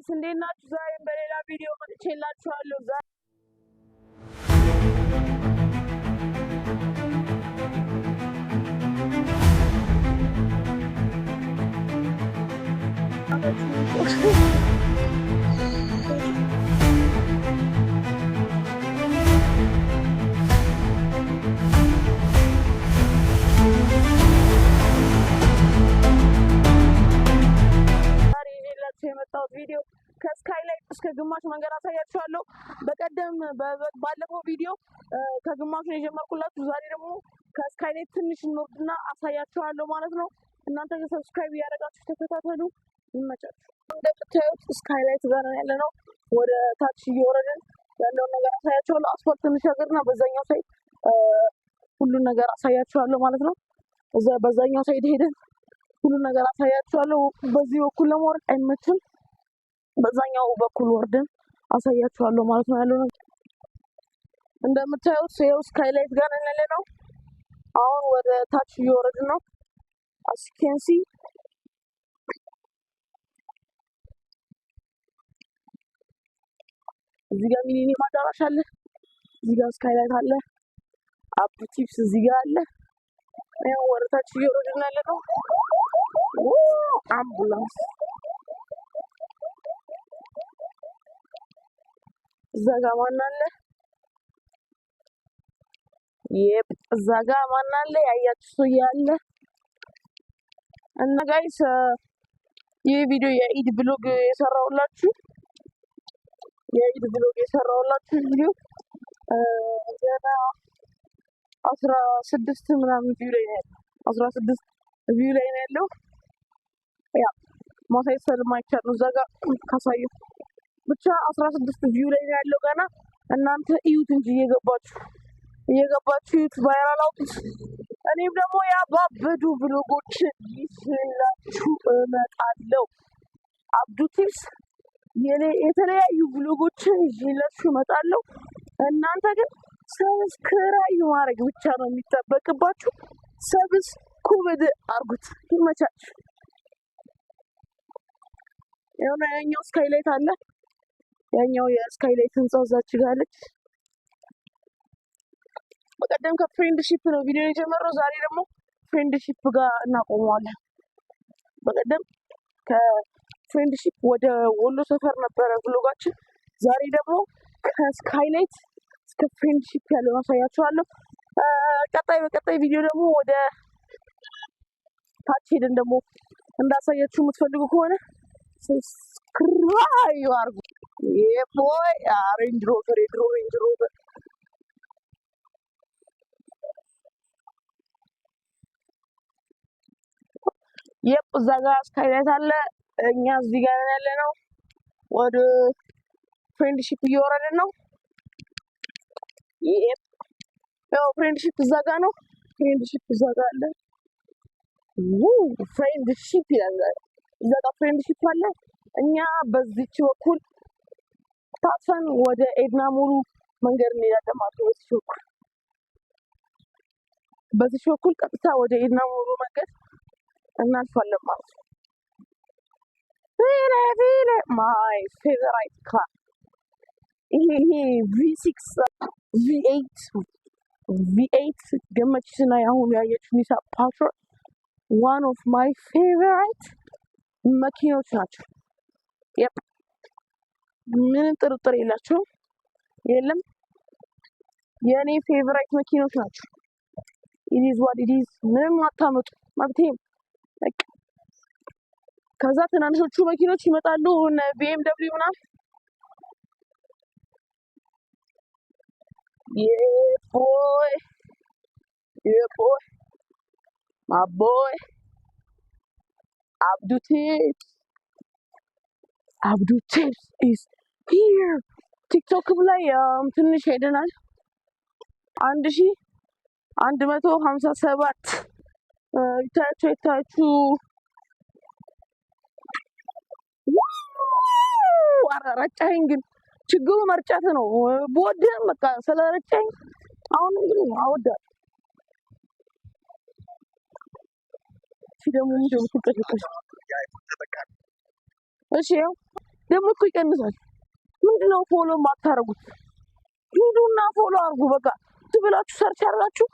ጋይስ እንዴት ናችሁ? ዛሬም በሌላ ቪዲዮ መጥቼላችኋለሁ። የመጣሁት ቪዲዮ ከስካይላይት እስከ ግማሽ መንገድ አሳያችኋለሁ። በቀደም ባለፈው ቪዲዮ ከግማሽ ነው የጀመርኩላችሁ። ዛሬ ደግሞ ከስካይላይት ትንሽ እንወርድና አሳያችኋለሁ ማለት ነው። እናንተ ሰብስክራይብ እያደረጋችሁ ተከታተሉ። ይመቻችሁ። እንደምታዩት ስካይላይት ጋር ያለ ነው። ወደ ታች እየወረድን ያለውን ነገር አሳያችኋለሁ። አስፋልት እንሻገርና በዛኛው ሳይድ ሁሉን ነገር አሳያችኋለሁ ማለት ነው። እዛ በዛኛው ሳይድ ሄደን ሁሉ ነገር አሳያችኋለሁ። በዚህ በኩል ለመውረድ አይመችም። በዛኛው በኩል ወርደን አሳያችኋለሁ ማለት ነው። ያለው እንደምታዩት ሰው ስካይላይት ጋር ያለ ነው። አሁን ወደ ታች እየወረድን ነው። አስኬንሲ እዚህ ጋር ሚኒማ አዳራሽ አለ። እዚህ ጋር ስካይላይት አለ። አፕ ቲፕስ እዚህ ጋር አለ። ያው ወደ ታች እየወረድን ያለ ነው። አምቡላንስ እዛ ጋ ማን አለ? እዛ ጋ ማን አለ? ያያችሁ ሰው ያለ እና ጋይስ ይህ ቪዲዮ የኢድ ብሎግ የሰራሁላችሁ ቪዲዮ ገና 16 ምናምን ቪው ላይ ነው ያለው። 16 ቪው ላይ ነው ያለው። ያ ማሳየት ስለማይቻል ነው። እዛ ጋር ካሳየሁ ብቻ 16 ቪው ላይ ነው ያለው። ገና እናንተ እዩት እንጂ እየገባችሁ እዩት፣ ቫይራል አውጡት። እኔም ደግሞ ያባበዱ ብሎጎችን ይዤላችሁ እመጣለሁ። አብዱ ቲፕስ የተለያዩ ብሎጎችን ይዤላችሁ እመጣለሁ። እናንተ ግን ሰብስክራይብ ማድረግ ብቻ ነው የሚጠበቅባችሁ። ሰብስክራይብ አድርጉት። ይመቻችሁ። የሆነ ያኛው ስካይላይት አለ። ያኛው የስካይላይት ህንጻ እዛች ጋር አለች። በቀደም ከፍሬንድሺፕ ነው ቪዲዮ የጀመረው። ዛሬ ደግሞ ፍሬንድሺፕ ጋር እናቆመዋለን። በቀደም ከፍሬንድሺፕ ወደ ወሎ ሰፈር ነበረ ብሎጋችን። ዛሬ ደግሞ ከስካይላይት እስከ ፍሬንድሺፕ ያለውን አሳያችኋለሁ። በቀጣይ ቪዲዮ ደግሞ ወደ ታች ሄደን ደግሞ እንዳሳያችሁ የምትፈልጉ ከሆነ ሰብስክራይብ አድርጉ። ቦይ ሬንጅ ሮቨር የድሮ ሬንጅ ሮቨር እዛ ጋር ስካይላይት አለ። እኛ እዚህ ጋር ያለ ነው። ወደ ፍሬንድሺፕ እየወረድን ነው። ያው ፍሬንድሺፕ እዛ ጋር ነው። ፍሬንድሺፕ እዛ ጋር አለ። ፍሬንድሺፕ ይላል። እዛ ጋር ፍሬንድሺፕ አለ። እኛ በዚች በኩል ታፈን ወደ ኤድና ሙሉ መንገድ እንሄዳለን ማለት ነው። በዚህ በኩል ቀጥታ ወደ ኤድና ሙሉ መንገድ እናልፋለን ማለት ነው። ማይ ፌቨራይት ካር ይሄ V8 ገመችና አሁን ያየችው ኒሳን ፓትሮል ዋን ኦፍ ማይ ፌቨራይት መኪኖች ናቸው። ምንም ጥርጥር የለም። የኔ ፌቨራይት መኪኖች ናቸው። ኢዲዝ ዋት ኢዲዝ ምንም አታመጡ መብቴም። ከዛ ትናንሾቹ መኪኖች ይመጣሉ እነ BMW ምናምን። boy my boy Abdu Tips is here. ቲክቶክ ላይ ትንሽ ሄደናል። 1157 ይታያችሁ። ረጫኝ ግን ችግሩ መርጫት ነው። ቦደም በቃ ስለረጫኝ አሁን እንግዲህ አወዳለሁ። ደግሞ እሺ ደግሞ እኮ ይቀንሳል። ምንድነው ፎሎ የማታደርጉት? ሂዱና ፎሎ አድርጉ። በቃ ትብላችሁ ሰርች አድርጋችሁ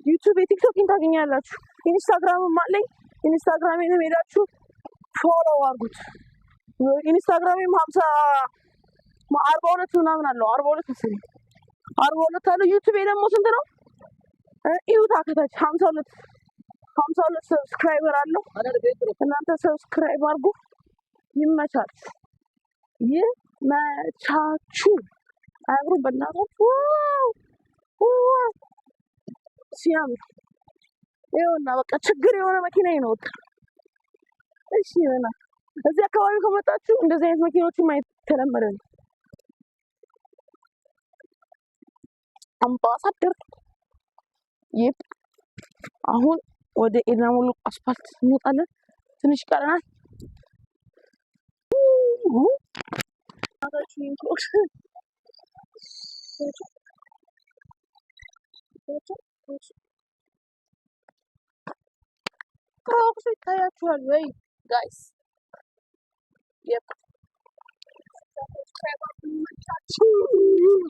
ዩቲዩብ የቲክቶክን ታገኛላችሁ። ኢንስታግራምም አለኝ። ኢንስታግራሜንም ሄዳችሁ ፎሎ አድርጉት። ኢንስታግራሜም 42 ምናምን አለው 42 መሰለኝ 42 አለው። ዩቲዩብ ደግሞ ስንት ነው? ይሁታ ከታች 52 ሰብስክራይበር አለው። እናንተ ሰብስክራይብ አድርጉ። ይመቻችሁ ይመቻችሁ። አብሮ በእናታችሁ ሲያምር ይኸውና በቃ ችግር የሆነ መኪና ነው። እሺ ይሆናል። እዚህ አካባቢ ከመጣችሁ እንደዚህ አይነት መኪኖችን ማየት ተለመደ ነው። አምባሳደር ይፕ አሁን ወደ ኤድና ሞል አስፋልት እንወጣለን። ትንሽ ቀረናል። ክሮክስ ይታያችኋል ወይ ጋይስ?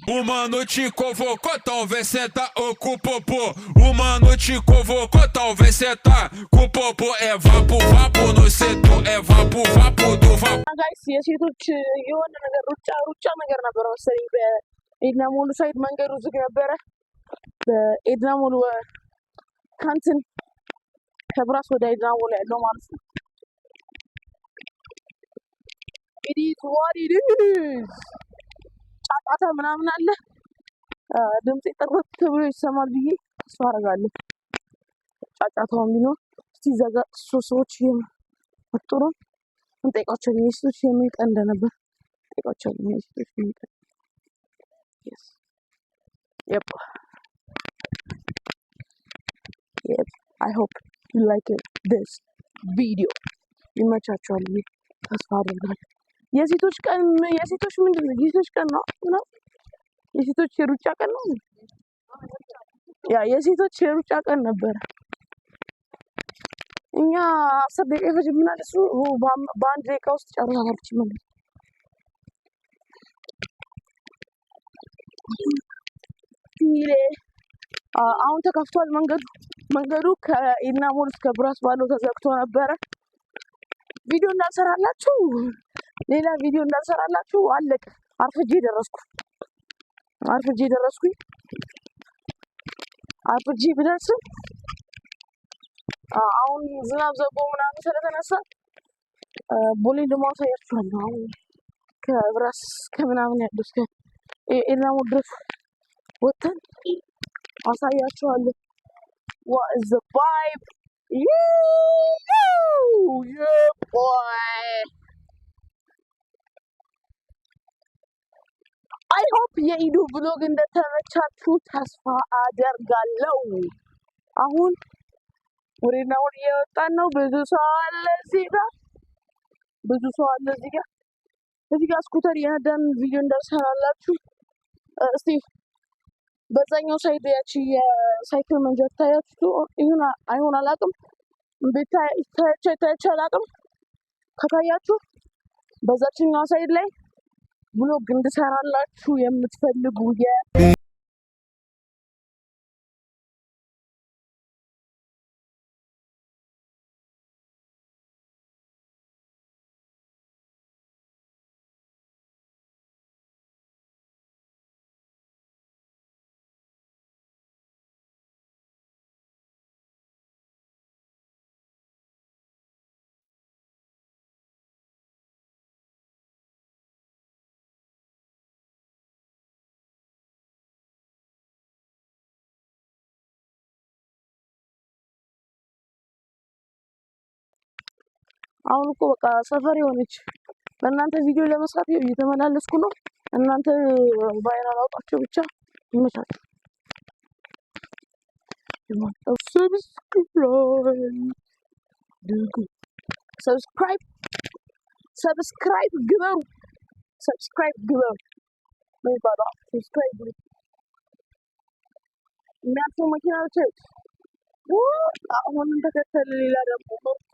Uma noite convocou, talvez senta ou com popô. Uma noite convocou, talvez senta com popô. É vapo, vapo no setor, é vapo, vapo do vapo. ጋይስ የሴቶች የሆነ ነገር ሩጫ ነገር ነበር መሰለኝ። በኤድና ሞል ሳይድ መንገዱ ዝግ ነበረ። በኤድና ሞል ከእንትን ከብራስ ወደ ኤድና ሞል ያለው ማለት ነው። ኢዲት ዋት ኢት ኢዝ ጫጫታ ምናምን አለ። ድምጼ ጥርት ብሎ ይሰማል ብዬ ተስፋ አደርጋለሁ። ጫጫታውን ቢኖር እስቲ ዘጋ ሰዎች እየመጡ ነው። እንጠይቃቸው የሴቶች የምን ቀን እንደነበር እንጠይቃቸው። የሴቶች የምን ቀን Yep. I hope you like this video. ይመቻችኋል ብዬ ተስፋ አደርጋለሁ። የሴቶች ቀን የሴቶች ምንድን ነው? የሴቶች ቀን ነው ነው የሴቶች የሩጫ ቀን ነው። ያ የሴቶች የሩጫ ቀን ነበረ። እኛ 10 ደቂቃ ይፈጅብናል። እሱ በአንድ ደቂቃ ውስጥ ጨርሳለች ማለት ነው። አሁን ተከፍቷል መንገዱ ከኤድና ሞል እስከ ብራስ ባለው ተዘግቶ ነበረ። ቪዲዮ እንዳልሰራላችሁ ሌላ ቪዲዮ እንዳልሰራላችሁ አለቀ። አርፍጄ ደረስኩኝ። አርፍጄ ብደርስም አሁን ዝናብ ዘቦ ምናምን ስለተነሳ ቦሌ ለማሳያችኋለሁ። አሁን ከብራስ ከምናምን ያለው እስከ ኤድና ሞል ድረስ ወተን አሳያችኋለሁ። What is the vibe? Yeah, boy. I hope የኢዱ ብሎግ እንደተመቻችሁ ተስፋ አደርጋለሁ። አሁን ወሬና ወሬ እየወጣን ነው። ብዙ ሰው አለ እዚህ ጋር እዚህ ጋር ስኩተር የነዳን ቪዲዮ እንዳልሰራላችሁ እስቲ በዛኛው ሳይድ ያቺ የሳይክል መንገድ ታያችሁ ይሁን አይሁን አላውቅም። ታያችሁ አላውቅም። ከታያችሁ በዛችኛው ሳይድ ላይ ብሎግ እንድሰራላችሁ የምትፈልጉ አሁን እኮ በቃ ሰፈር የሆነች በእናንተ ቪዲዮ ለመስራት እየተመላለስኩ ነው። እናንተ ቫይራል አውጣችሁ ብቻ ይመቻችሁ። ሰብስክራይብ ግበሩ። የሚያልፈው መኪና ብቻ አሁንም ተከተለ። ሌላ ደግሞ መርቱ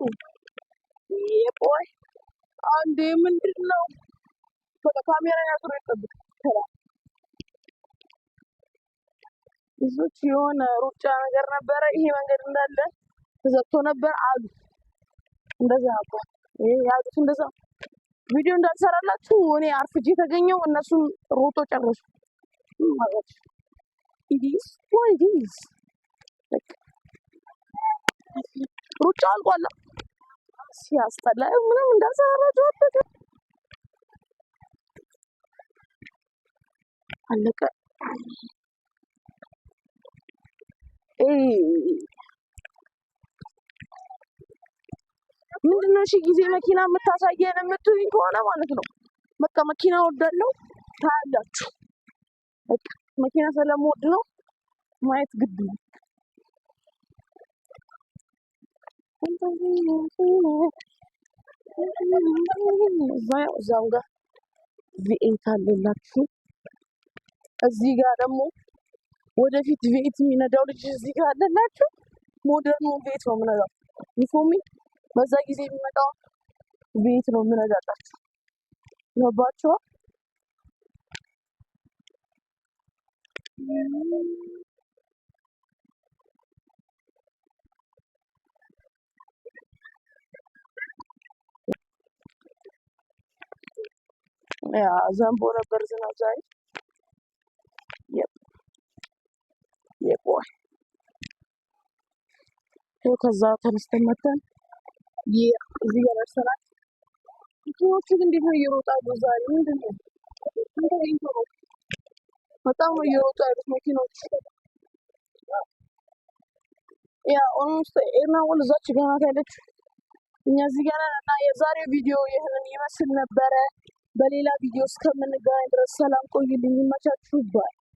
ቦይ አንዴ ምንድን ነው በቃ ካሜራ ያዙር ይጠብቅ ተራ እዞች የሆነ ሩጫ ነገር ነበረ። ይሄ መንገድ እንዳለ ተዘግቶ ነበር አሉ። እንደዛ ነበር ይሄ ያሉት። እንደዛ ቪዲዮ እንዳልሰራላችሁ እኔ አርፍጄ ተገኘው፣ እነሱም ሮጦ ጨረሱ ማለት ኢዲስ ዋይዲስ ሩጫ አልቋል። ሲያስጠላ ምንም እንዳልሰራላችሁ አለቀ አለቀ። ምንድነው እሺ ጊዜ መኪና የምታሳየን የምትሉኝ ከሆነ ማለት ነው በቃ መኪና ወዳለው ታያላችሁ። በቃ መኪና ስለምወድ ነው ማየት ግድ ነው። እዛው ጋር ቪኤት አለላችሁ። እዚህ ጋር ደግሞ ወደፊት ቪኤት የሚነዳው ልጅ እዚህ ጋር አለላችሁ። ሞደርኑ ቪኤት ነው የምነዳው። ዩፎሚ በዛ ጊዜ የሚመጣው ቪኤት ነው የምነዳላችሁ። ገባችሁ? ያ ዘንቦ ነበር ዝናብ ዛሬ። የቦይ ከዛ ተነስተን መተን እዚህ ጋር ደርሰናል። መኪኖቹ እንዴት ነው እየሮጣሉ ዛሬ? ምንድን ነው በጣም ነው እየሮጡ ያሉት መኪኖች። ያ ኦልሞስት ኤርናሞል እዛች ጋር ናት ያለችው። እኛ እዚህ ጋር ነን እና የዛሬው ቪዲዮ ይህንን ይመስል ነበረ። በሌላ ቪዲዮ እስከምንገናኝ ድረስ ሰላም ቆዩልኝ። ይመቻችሁ ባይ